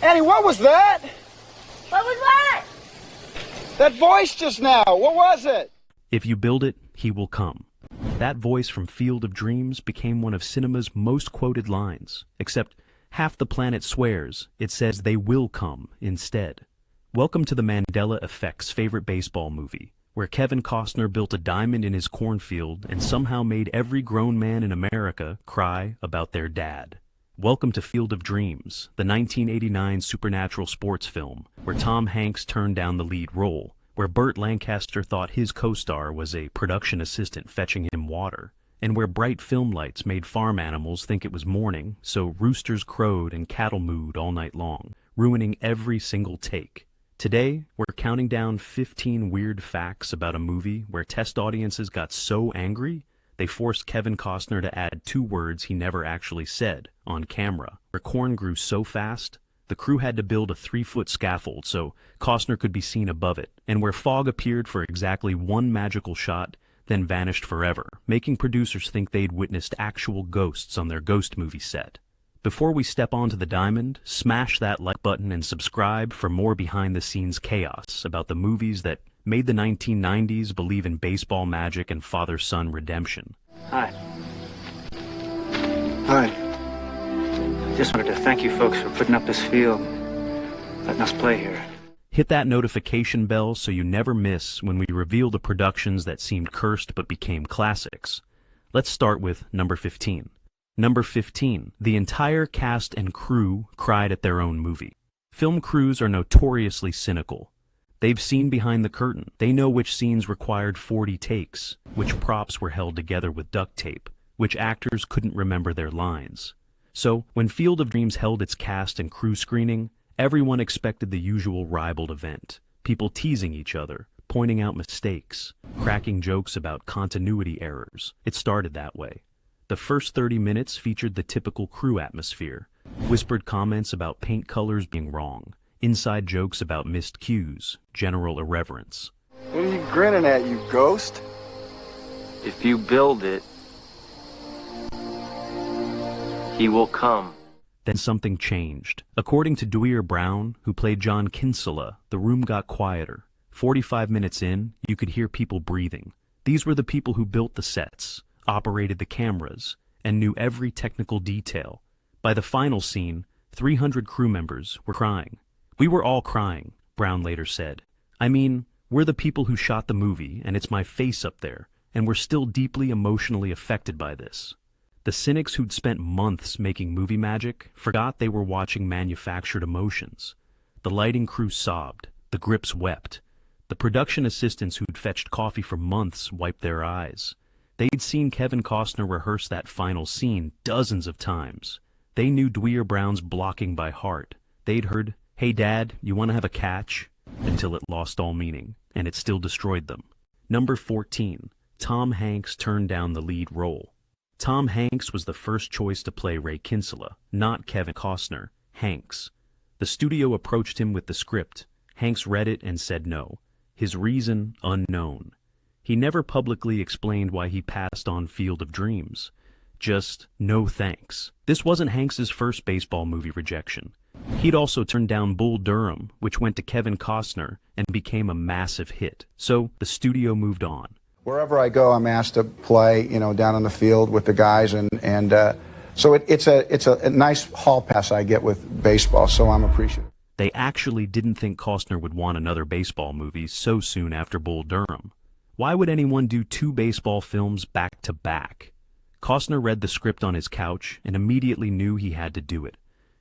Annie, what was that? What was what? That voice just now. What was it? If you build it, he will come. That voice from Field of Dreams became one of cinema's most quoted lines, except half the planet swears it says they will come instead. Welcome to the Mandela Effect's favorite baseball movie, where Kevin Costner built a diamond in his cornfield and somehow made every grown man in America cry about their dad. Welcome to Field of Dreams, the 1989 supernatural sports film, where Tom Hanks turned down the lead role, where Burt Lancaster thought his co-star was a production assistant fetching him water, and where bright film lights made farm animals think it was morning, so roosters crowed and cattle mooed all night long, ruining every single take. Today, we're counting down 15 weird facts about a movie where test audiences got so angry they forced Kevin Costner to add 2 words he never actually said on camera, where corn grew so fast the crew had to build a 3-foot scaffold so Costner could be seen above it, and where fog appeared for exactly 1 magical shot, then vanished forever, making producers think they'd witnessed actual ghosts on their ghost movie set. Before we step onto the diamond, smash that like button and subscribe for more behind-the-scenes chaos about the movies that made the 1990s believe in baseball magic and father-son redemption. Hi. Hi. Just wanted to thank you folks for putting up this field, letting us play here. Hit that notification bell so you never miss when we reveal the productions that seemed cursed but became classics. Let's start with number 15. Number 15. The entire cast and crew cried at their own movie. Film crews are notoriously cynical. They've seen behind the curtain. They know which scenes required 40 takes, which props were held together with duct tape, which actors couldn't remember their lines. So, when Field of Dreams held its cast and crew screening, everyone expected the usual ribald event. People teasing each other, pointing out mistakes, cracking jokes about continuity errors. It started that way. The first 30 minutes featured the typical crew atmosphere, whispered comments about paint colors being wrong, inside jokes about missed cues, general irreverence. What are you grinning at, you ghost? If you build it, he will come. Then something changed. According to Dwyer Brown, who played John Kinsella, the room got quieter. 45 minutes in, you could hear people breathing. These were the people who built the sets, operated the cameras, and knew every technical detail. By the final scene, 300 crew members were crying. "We were all crying," Brown later said. "I mean, we're the people who shot the movie, and it's my face up there, and we're still deeply emotionally affected by this." The cynics who'd spent months making movie magic forgot they were watching manufactured emotions. The lighting crew sobbed, the grips wept. The production assistants who'd fetched coffee for months wiped their eyes. They'd seen Kevin Costner rehearse that final scene dozens of times. They knew Dwyer Brown's blocking by heart. They'd heard, "Hey Dad, you want to have a catch?" until it lost all meaning, and it still destroyed them. Number 14. Tom Hanks turned down the lead role. Tom Hanks was the first choice to play Ray Kinsella, not Kevin Costner, Hanks. The studio approached him with the script. Hanks read it and said no. His reason, unknown. He never publicly explained why he passed on Field of Dreams. Just, no thanks. This wasn't Hanks's first baseball movie rejection. He'd also turned down Bull Durham, which went to Kevin Costner and became a massive hit. So the studio moved on. Wherever I go, I'm asked to play, down on the field with the guys, and so it's a nice hall pass I get with baseball, so I'm appreciative. They actually didn't think Costner would want another baseball movie so soon after Bull Durham. Why would anyone do 2 baseball films back to back? Costner read the script on his couch and immediately knew he had to do it.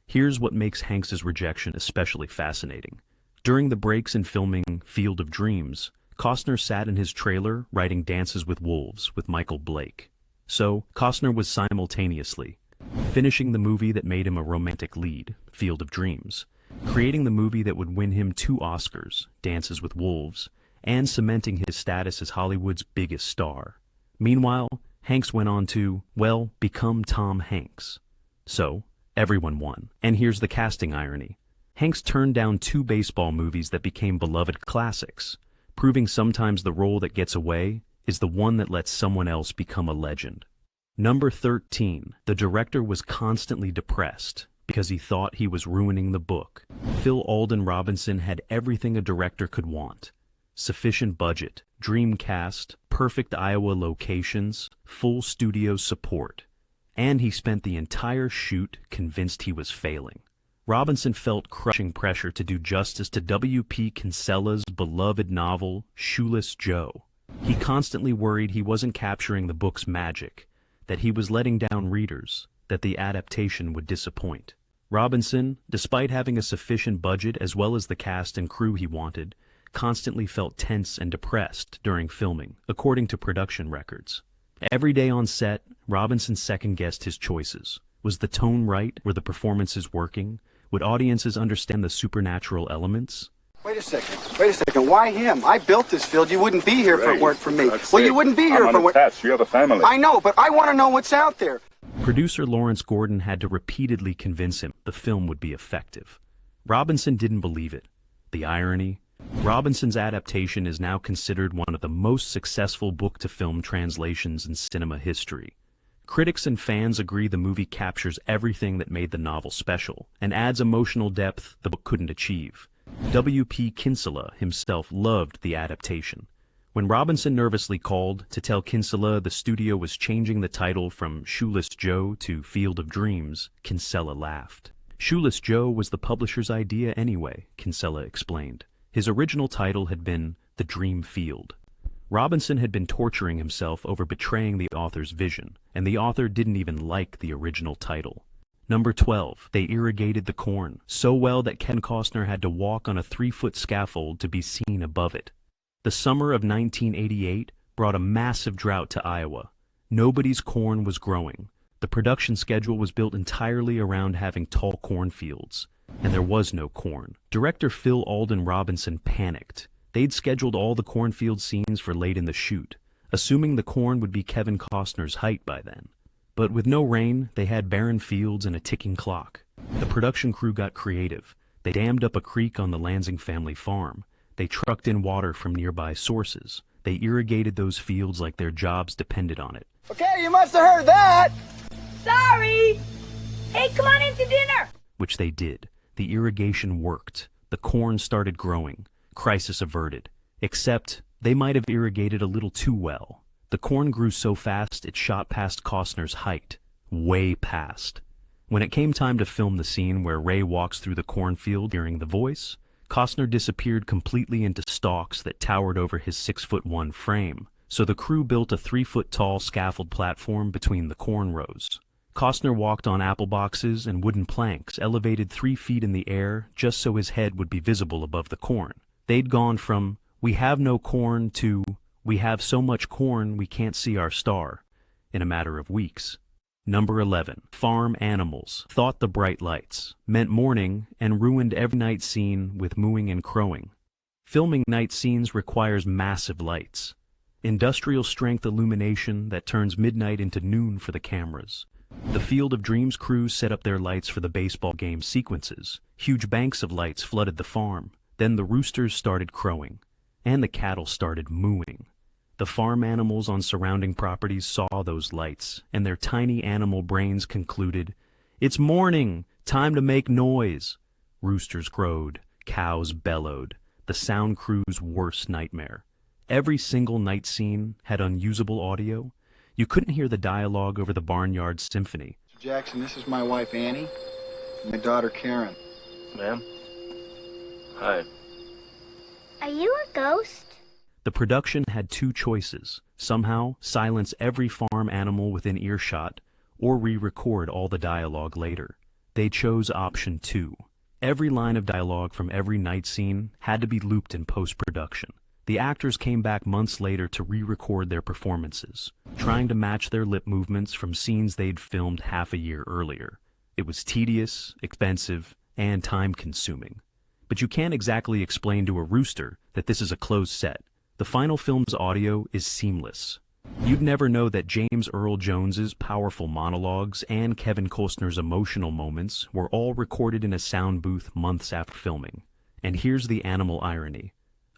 Here's what makes Hanks's rejection especially fascinating. During the breaks in filming Field of Dreams, Costner sat in his trailer writing Dances with Wolves with Michael Blake. So, Costner was simultaneously finishing the movie that made him a romantic lead, Field of Dreams, creating the movie that would win him 2 Oscars, Dances with Wolves, and cementing his status as Hollywood's biggest star. Meanwhile, Hanks went on to, well, become Tom Hanks. So, everyone won. And here's the casting irony. Hanks turned down 2 baseball movies that became beloved classics, proving sometimes the role that gets away is the one that lets someone else become a legend. Number 13. The director was constantly depressed because he thought he was ruining the book. Phil Alden Robinson had everything a director could want. Sufficient budget, dream cast, perfect Iowa locations, full studio support. And he spent the entire shoot convinced he was failing. Robinson felt crushing pressure to do justice to W.P. Kinsella's beloved novel, Shoeless Joe. He constantly worried he wasn't capturing the book's magic, that he was letting down readers, that the adaptation would disappoint. Robinson, despite having a sufficient budget as well as the cast and crew he wanted, constantly felt tense and depressed during filming, according to production records. Every day on set, Robinson second-guessed his choices. Was the tone right? Were the performances working? Would audiences understand the supernatural elements? Wait a second. Why him? I built this field. You wouldn't be here if it weren't for me. Well, you wouldn't be here if it weren't. You have a family. I know, but I want to know what's out there. Producer Lawrence Gordon had to repeatedly convince him the film would be effective. Robinson didn't believe it. The irony? Robinson's adaptation is now considered one of the most successful book-to-film translations in cinema history. Critics and fans agree the movie captures everything that made the novel special and adds emotional depth the book couldn't achieve. W.P. Kinsella himself loved the adaptation. When Robinson nervously called to tell Kinsella the studio was changing the title from Shoeless Joe to Field of Dreams, Kinsella laughed. Shoeless Joe was the publisher's idea anyway, Kinsella explained. His original title had been The Dream Field. Robinson had been torturing himself over betraying the author's vision, and the author didn't even like the original title. Number 12, they irrigated the corn, so well that Ken Costner had to walk on a 3-foot scaffold to be seen above it. The summer of 1988 brought a massive drought to Iowa. Nobody's corn was growing. The production schedule was built entirely around having tall cornfields, and there was no corn. Director Phil Alden Robinson panicked. They'd scheduled all the cornfield scenes for late in the shoot, assuming the corn would be Kevin Costner's height by then. But with no rain, they had barren fields and a ticking clock. The production crew got creative. They dammed up a creek on the Lansing family farm. They trucked in water from nearby sources. They irrigated those fields like their jobs depended on it. Okay, you must have heard that. Sorry. Hey, come on in to dinner. Which they did. The irrigation worked. The corn started growing. Crisis averted. Except they might have irrigated a little too well. The corn grew so fast it shot past Costner's height. Way past. When it came time to film the scene where Ray walks through the cornfield hearing the voice, Costner disappeared completely into stalks that towered over his 6'1" frame, so the crew built a 3-foot-tall scaffold platform between the corn rows. Costner walked on apple boxes and wooden planks elevated 3 feet in the air just so his head would be visible above the corn. They'd gone from, "We have no corn," to, "We have so much corn we can't see our star," in a matter of weeks. Number 11. Farm animals thought the bright lights meant morning and ruined every night scene with mooing and crowing. Filming night scenes requires massive lights. Industrial-strength illumination that turns midnight into noon for the cameras. The Field of Dreams crew set up their lights for the baseball game sequences. Huge banks of lights flooded the farm. Then the roosters started crowing, and the cattle started mooing. The farm animals on surrounding properties saw those lights, and their tiny animal brains concluded, "It's morning! Time to make noise!" Roosters crowed, cows bellowed, the sound crew's worst nightmare. Every single night scene had unusable audio. You couldn't hear the dialogue over the barnyard symphony. Jackson, this is my wife Annie, and my daughter Karen. Ma'am? Hi. Are you a ghost? The production had 2 choices: somehow silence every farm animal within earshot, or re-record all the dialogue later. They chose option 2. Every line of dialogue from every night scene had to be looped in post-production. The actors came back months later to re-record their performances, trying to match their lip movements from scenes they'd filmed half a year earlier. It was tedious, expensive, and time-consuming. But you can't exactly explain to a rooster that this is a closed set. The final film's audio is seamless. You'd never know that James Earl Jones's powerful monologues and Kevin Costner's emotional moments were all recorded in a sound booth months after filming. And here's the animal irony.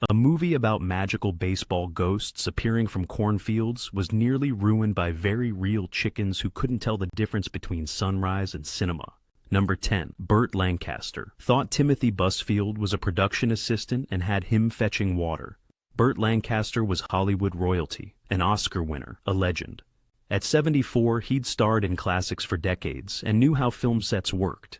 A movie about magical baseball ghosts appearing from cornfields was nearly ruined by very real chickens who couldn't tell the difference between sunrise and cinema. Number 10. Burt Lancaster. Thought Timothy Busfield was a production assistant and had him fetching water. Burt Lancaster was Hollywood royalty, an Oscar winner, a legend. At 74, he'd starred in classics for decades and knew how film sets worked.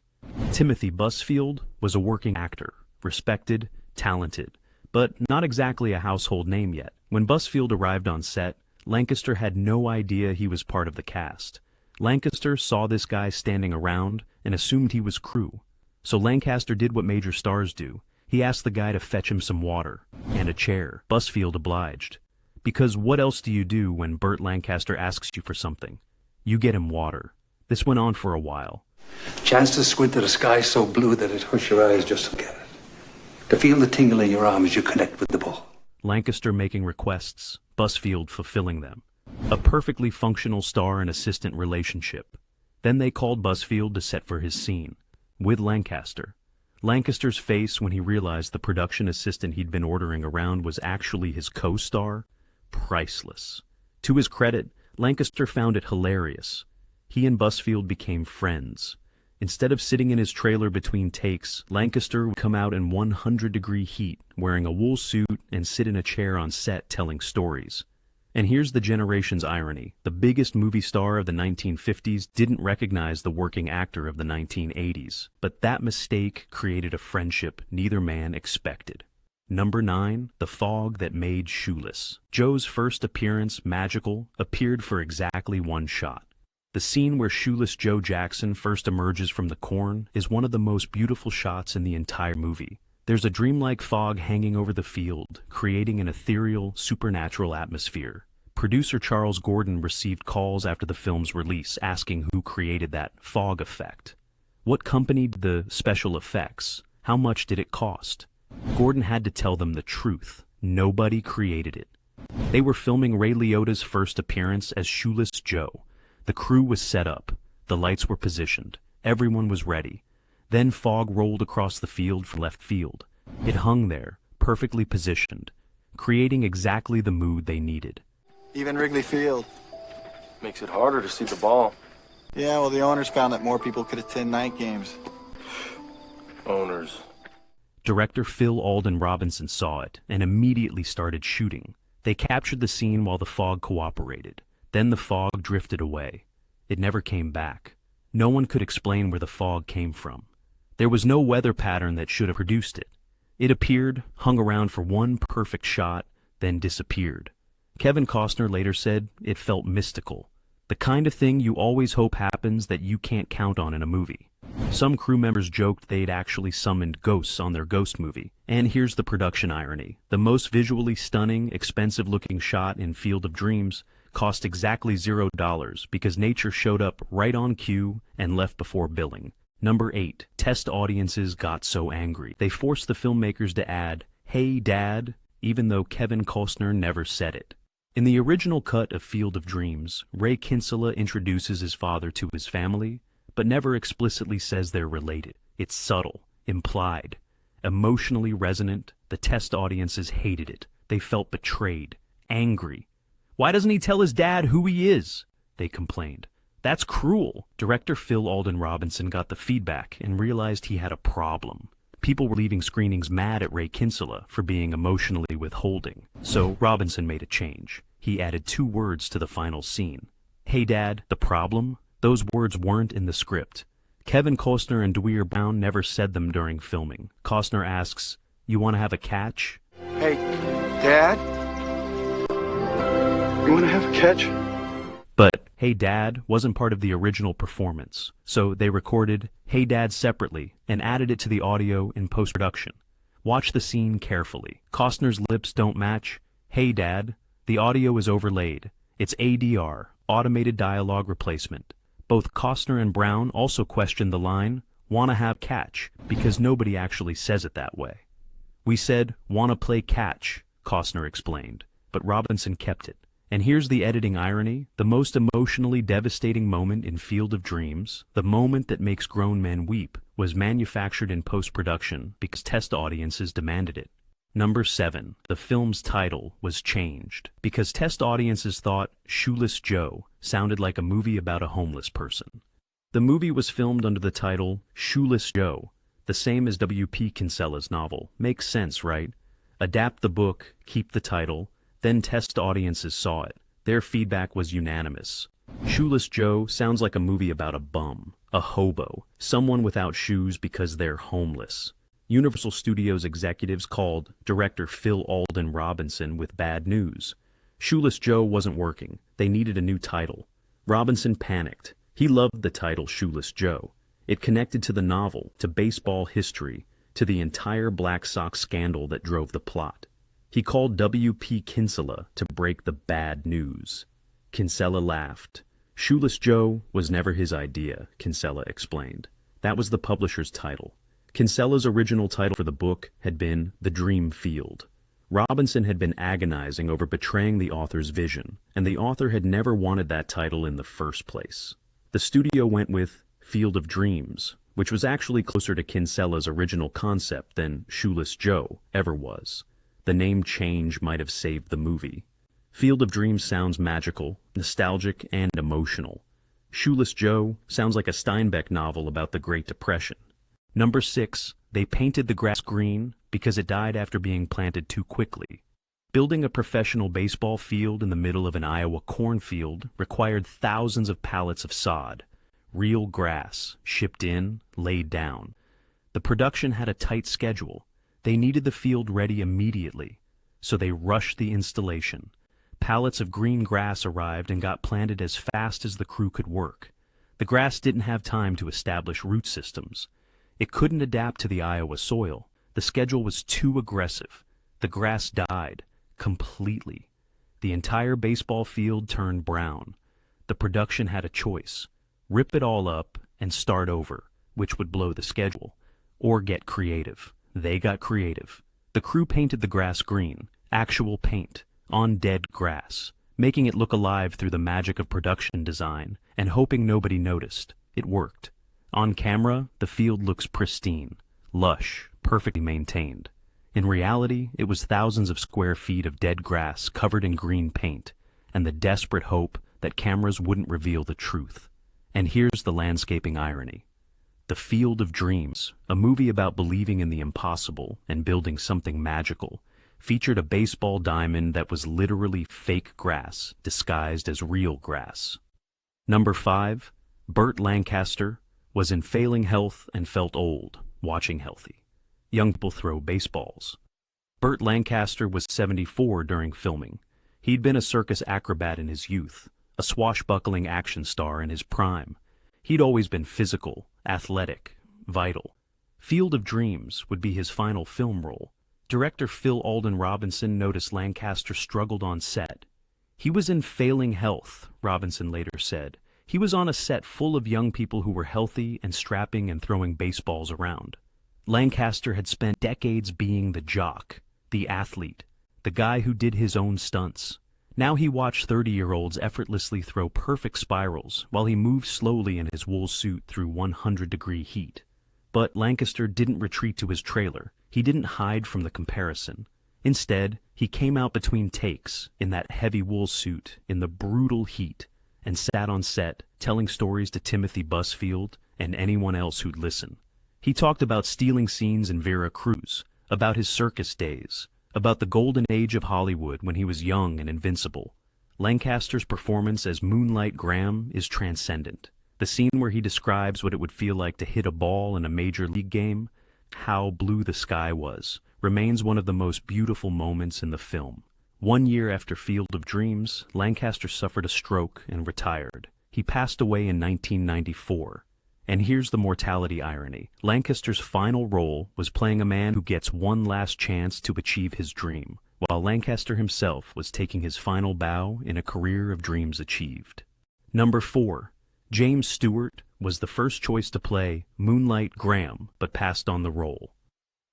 Timothy Busfield was a working actor, respected, talented, but not exactly a household name yet. When Busfield arrived on set, Lancaster had no idea he was part of the cast. Lancaster saw this guy standing around and assumed he was crew. So Lancaster did what major stars do. He asked the guy to fetch him some water and a chair. Busfield obliged. Because what else do you do when Burt Lancaster asks you for something? You get him water. This went on for a while. Chance to squint at a sky so blue that it hurts your eyes just to look at it. To feel the tingle in your arm as you connect with the ball. Lancaster making requests, Busfield fulfilling them. A perfectly functional star and assistant relationship. Then they called Busfield to set for his scene. With Lancaster. Lancaster's face when he realized the production assistant he'd been ordering around was actually his co-star? Priceless. To his credit, Lancaster found it hilarious. He and Busfield became friends. Instead of sitting in his trailer between takes, Lancaster would come out in 100-degree heat, wearing a wool suit and sit in a chair on set telling stories. And here's the generation's irony. The biggest movie star of the 1950s didn't recognize the working actor of the 1980s. But that mistake created a friendship neither man expected. Number 9. The Fog That Made Shoeless. Joe's first appearance, magical, appeared for exactly one shot. The scene where shoeless Joe Jackson first emerges from the corn is one of the most beautiful shots in the entire movie. There's a dreamlike fog hanging over the field, creating an ethereal, supernatural atmosphere. Producer Charles Gordon received calls after the film's release asking who created that fog effect. What company did the special effects? How much did it cost? Gordon had to tell them the truth. Nobody created it. They were filming Ray Liotta's first appearance as Shoeless Joe. The crew was set up. The lights were positioned. Everyone was ready. Then fog rolled across the field from left field. It hung there, perfectly positioned, creating exactly the mood they needed. Even Wrigley Field. Makes it harder to see the ball. Yeah, well, the owners found that more people could attend night games. Owners. Director Phil Alden Robinson saw it and immediately started shooting. They captured the scene while the fog cooperated. Then the fog drifted away. It never came back. No one could explain where the fog came from. There was no weather pattern that should have produced it. It appeared, hung around for one perfect shot, then disappeared. Kevin Costner later said it felt mystical. The kind of thing you always hope happens that you can't count on in a movie. Some crew members joked they'd actually summoned ghosts on their ghost movie. And here's the production irony. The most visually stunning, expensive-looking shot in Field of Dreams cost exactly $0 because nature showed up right on cue and left before billing. Number 8. Test audiences got so angry. They forced the filmmakers to add, "Hey, Dad," even though Kevin Costner never said it. In the original cut of Field of Dreams, Ray Kinsella introduces his father to his family, but never explicitly says they're related. It's subtle, implied, emotionally resonant. The test audiences hated it. They felt betrayed, angry. "Why doesn't he tell his dad who he is?" they complained. "That's cruel." Director Phil Alden Robinson got the feedback and realized he had a problem. People were leaving screenings mad at Ray Kinsella for being emotionally withholding. So Robinson made a change. He added 2 words to the final scene. "Hey Dad, the problem?" Those words weren't in the script. Kevin Costner and Dwyer Brown never said them during filming. Costner asks, "You want to have a catch?" Hey, Dad? You want to have a catch? But "Hey Dad" wasn't part of the original performance, so they recorded "Hey Dad" separately and added it to the audio in post-production. Watch the scene carefully. Costner's lips don't match "Hey Dad." The audio is overlaid. It's ADR, automated dialogue replacement. Both Costner and Brown also questioned the line, "Wanna have catch," because nobody actually says it that way. "We said, wanna play catch," Costner explained, but Robinson kept it. And here's the editing irony. The most emotionally devastating moment in Field of Dreams, the moment that makes grown men weep, was manufactured in post-production because test audiences demanded it. Number 7. The film's title was changed because test audiences thought Shoeless Joe sounded like a movie about a homeless person. The movie was filmed under the title Shoeless Joe, the same as W.P. Kinsella's novel. Makes sense, right? Adapt the book, keep the title, then test audiences saw it. Their feedback was unanimous. Shoeless Joe sounds like a movie about a bum, a hobo, someone without shoes because they're homeless. Universal Studios executives called director Phil Alden Robinson with bad news. Shoeless Joe wasn't working. They needed a new title. Robinson panicked. He loved the title Shoeless Joe. It connected to the novel, to baseball history, to the entire Black Sox scandal that drove the plot. He called W.P. Kinsella to break the bad news. Kinsella laughed. Shoeless Joe was never his idea, Kinsella explained. That was the publisher's title. Kinsella's original title for the book had been The Dream Field. Robinson had been agonizing over betraying the author's vision, and the author had never wanted that title in the first place. The studio went with Field of Dreams, which was actually closer to Kinsella's original concept than Shoeless Joe ever was. The name change might have saved the movie. Field of Dreams sounds magical, nostalgic, and emotional. Shoeless Joe sounds like a Steinbeck novel about the Great Depression. Number 6, they painted the grass green because it died after being planted too quickly. Building a professional baseball field in the middle of an Iowa cornfield required thousands of pallets of sod, real grass, shipped in, laid down. The production had a tight schedule. They needed the field ready immediately, so they rushed the installation. Pallets of green grass arrived and got planted as fast as the crew could work. The grass didn't have time to establish root systems. It couldn't adapt to the Iowa soil. The schedule was too aggressive. The grass died. Completely. The entire baseball field turned brown. The production had a choice. Rip it all up and start over, which would blow the schedule, or get creative. They got creative. The crew painted the grass green, actual paint, on dead grass, making it look alive through the magic of production design and hoping nobody noticed. It worked. On camera, the field looks pristine, lush, perfectly maintained. In reality, it was thousands of square feet of dead grass covered in green paint, and the desperate hope that cameras wouldn't reveal the truth. And here's the landscaping irony. The Field of Dreams, a movie about believing in the impossible and building something magical, featured a baseball diamond that was literally fake grass disguised as real grass. Number 5, Burt Lancaster was in failing health and felt old, watching healthy. Young people throw baseballs. Burt Lancaster was 74 during filming. He'd been a circus acrobat in his youth, a swashbuckling action star in his prime. He'd always been physical, athletic, vital. Field of Dreams would be his final film role. Director Phil Alden Robinson noticed Lancaster struggled on set. He was in failing health, Robinson later said. He was on a set full of young people who were healthy and strapping and throwing baseballs around. Lancaster had spent decades being the jock, the athlete, the guy who did his own stunts. Now he watched 30-year-olds effortlessly throw perfect spirals while he moved slowly in his wool suit through 100-degree heat. But Lancaster didn't retreat to his trailer. He didn't hide from the comparison. Instead, he came out between takes in that heavy wool suit in the brutal heat and sat on set telling stories to Timothy Busfield and anyone else who'd listen. He talked about stealing scenes in Vera Cruz, about his circus days, about the golden age of Hollywood when he was young and invincible. Lancaster's performance as Moonlight Graham is transcendent. The scene where he describes what it would feel like to hit a ball in a major league game, how blue the sky was, remains one of the most beautiful moments in the film. 1 year after Field of Dreams, Lancaster suffered a stroke and retired. He passed away in 1994. And here's the mortality irony. Lancaster's final role was playing a man who gets one last chance to achieve his dream, while Lancaster himself was taking his final bow in a career of dreams achieved. Number 4. James Stewart was the first choice to play Moonlight Graham, but passed on the role.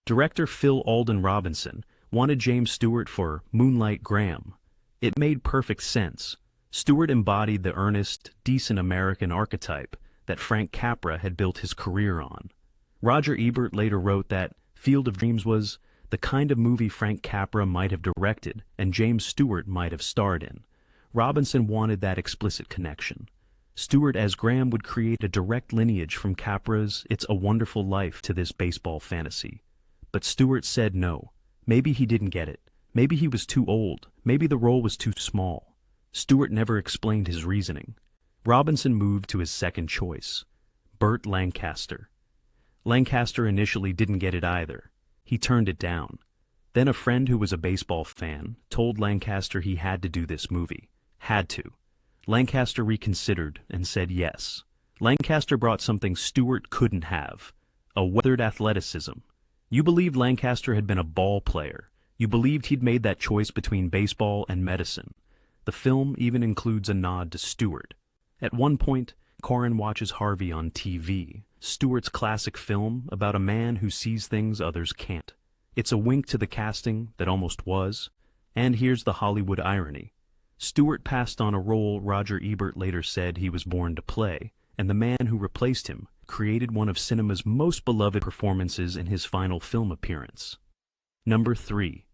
Director Phil Alden Robinson wanted James Stewart for Moonlight Graham. It made perfect sense. Stewart embodied the earnest, decent American archetype that Frank Capra had built his career on. Roger Ebert later wrote that Field of Dreams was the kind of movie Frank Capra might have directed and James Stewart might have starred in. Robinson wanted that explicit connection. Stewart as Graham would create a direct lineage from Capra's It's a Wonderful Life to this baseball fantasy. But Stewart said no. Maybe he didn't get it. Maybe he was too old. Maybe the role was too small. Stewart never explained his reasoning. Robinson moved to his second choice, Burt Lancaster. Lancaster initially didn't get it either. He turned it down. Then a friend who was a baseball fan told Lancaster he had to do this movie. Had to. Lancaster reconsidered and said yes. Lancaster brought something Stewart couldn't have, a weathered athleticism. You believed Lancaster had been a ball player. You believed he'd made that choice between baseball and medicine. The film even includes a nod to Stewart. At one point, Corin watches Harvey on TV, Stewart's classic film about a man who sees things others can't. It's a wink to the casting that almost was. And here's the Hollywood irony. Stewart passed on a role Roger Ebert later said he was born to play, and the man who replaced him created one of cinema's most beloved performances in his final film appearance. Number 3.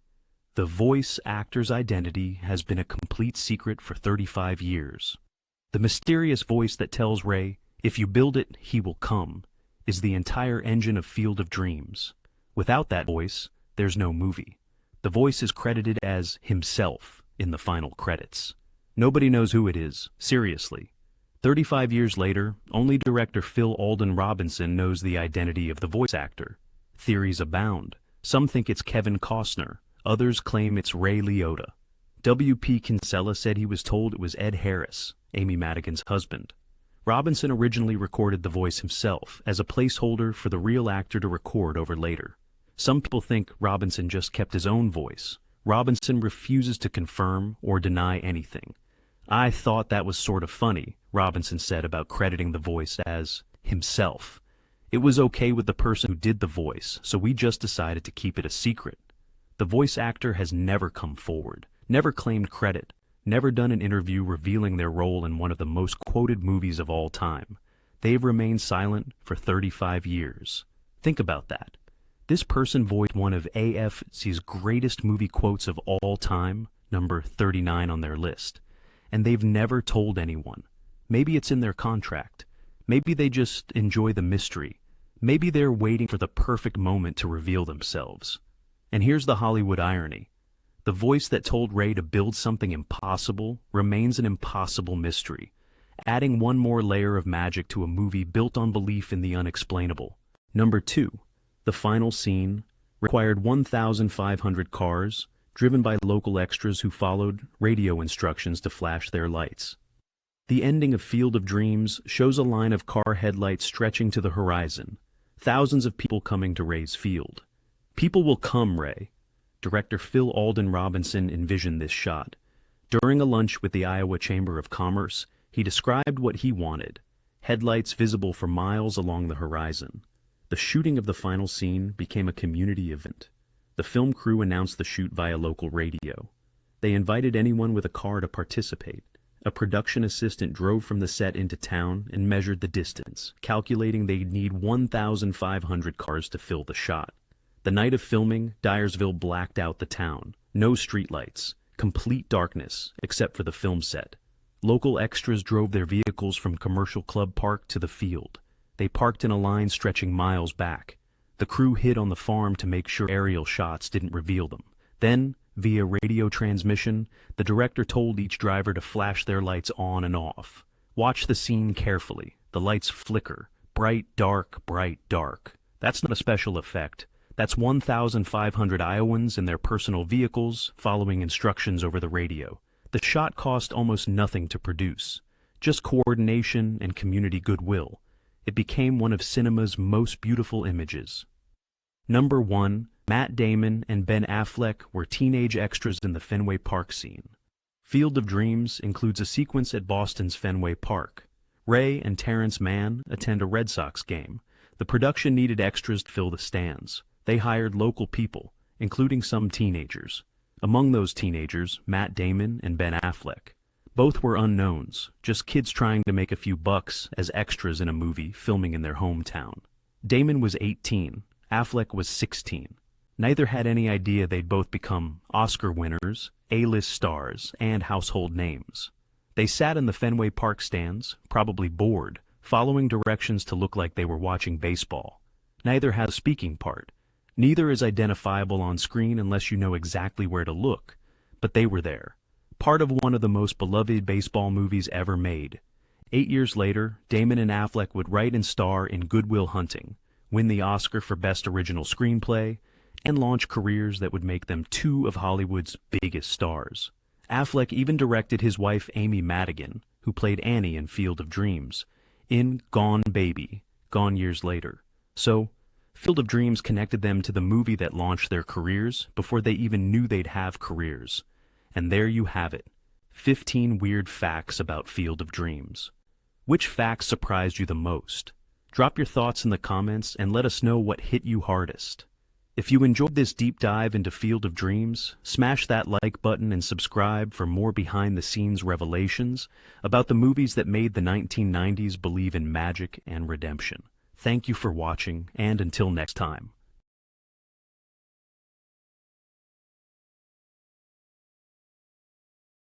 The voice actor's identity has been a complete secret for 35 years. The mysterious voice that tells Ray, "If you build it, he will come," is the entire engine of Field of Dreams. Without that voice, there's no movie. The voice is credited as himself in the final credits. Nobody knows who it is, seriously. 35 years later, only director Phil Alden Robinson knows the identity of the voice actor. Theories abound. Some think it's Kevin Costner. Others claim it's Ray Liotta. W.P. Kinsella said he was told it was Ed Harris, Amy Madigan's husband. Robinson originally recorded the voice himself as a placeholder for the real actor to record over later. Some people think Robinson just kept his own voice. Robinson refuses to confirm or deny anything. "I thought that was sort of funny," Robinson said about crediting the voice as himself. "It was okay with the person who did the voice, so we just decided to keep it a secret." The voice actor has never come forward, never claimed credit, never done an interview revealing their role in one of the most quoted movies of all time. They've remained silent for 35 years. Think about that. This person voiced one of AFC's greatest movie quotes of all time, number 39 on their list. And they've never told anyone. Maybe it's in their contract. Maybe they just enjoy the mystery. Maybe they're waiting for the perfect moment to reveal themselves. And here's the Hollywood irony. The voice that told Ray to build something impossible remains an impossible mystery, adding one more layer of magic to a movie built on belief in the unexplainable. Number 2. The final scene required 1,500 cars, driven by local extras who followed radio instructions to flash their lights. The ending of Field of Dreams shows a line of car headlights stretching to the horizon, thousands of people coming to Ray's field. People will come, Ray. Director Phil Alden Robinson envisioned this shot. During a lunch with the Iowa Chamber of Commerce, he described what he wanted: headlights visible for miles along the horizon. The shooting of the final scene became a community event. The film crew announced the shoot via local radio. They invited anyone with a car to participate. A production assistant drove from the set into town and measured the distance, calculating they'd need 1,500 cars to fill the shot. The night of filming, Dyersville blacked out the town. No streetlights. Complete darkness, except for the film set. Local extras drove their vehicles from Commercial Club Park to the field. They parked in a line stretching miles back. The crew hid on the farm to make sure aerial shots didn't reveal them. Then, via radio transmission, the director told each driver to flash their lights on and off. Watch the scene carefully. The lights flicker. Bright, dark, bright, dark. That's not a special effect. That's 1,500 Iowans in their personal vehicles following instructions over the radio. The shot cost almost nothing to produce. Just coordination and community goodwill. It became one of cinema's most beautiful images. Number 1. Matt Damon and Ben Affleck were teenage extras in the Fenway Park scene. Field of Dreams includes a sequence at Boston's Fenway Park. Ray and Terrence Mann attend a Red Sox game. The production needed extras to fill the stands. They hired local people, including some teenagers. Among those teenagers, Matt Damon and Ben Affleck. Both were unknowns, just kids trying to make a few bucks as extras in a movie filming in their hometown. Damon was 18, Affleck was 16. Neither had any idea they'd both become Oscar winners, A-list stars, and household names. They sat in the Fenway Park stands, probably bored, following directions to look like they were watching baseball. Neither has a speaking part. Neither is identifiable on screen unless you know exactly where to look. But they were there. Part of one of the most beloved baseball movies ever made. 8 years later, Damon and Affleck would write and star in Good Will Hunting, win the Oscar for Best Original Screenplay, and launch careers that would make them two of Hollywood's biggest stars. Affleck even directed his wife Amy Madigan, who played Annie in Field of Dreams, in Gone Baby, Gone Years Later. So, Field of Dreams connected them to the movie that launched their careers before they even knew they'd have careers. And there you have it, 15 weird facts about Field of Dreams. Which facts surprised you the most? Drop your thoughts in the comments and let us know what hit you hardest. If you enjoyed this deep dive into Field of Dreams, smash that like button and subscribe for more behind-the-scenes revelations about the movies that made the 1990s believe in magic and redemption. Thank you for watching, and until next time.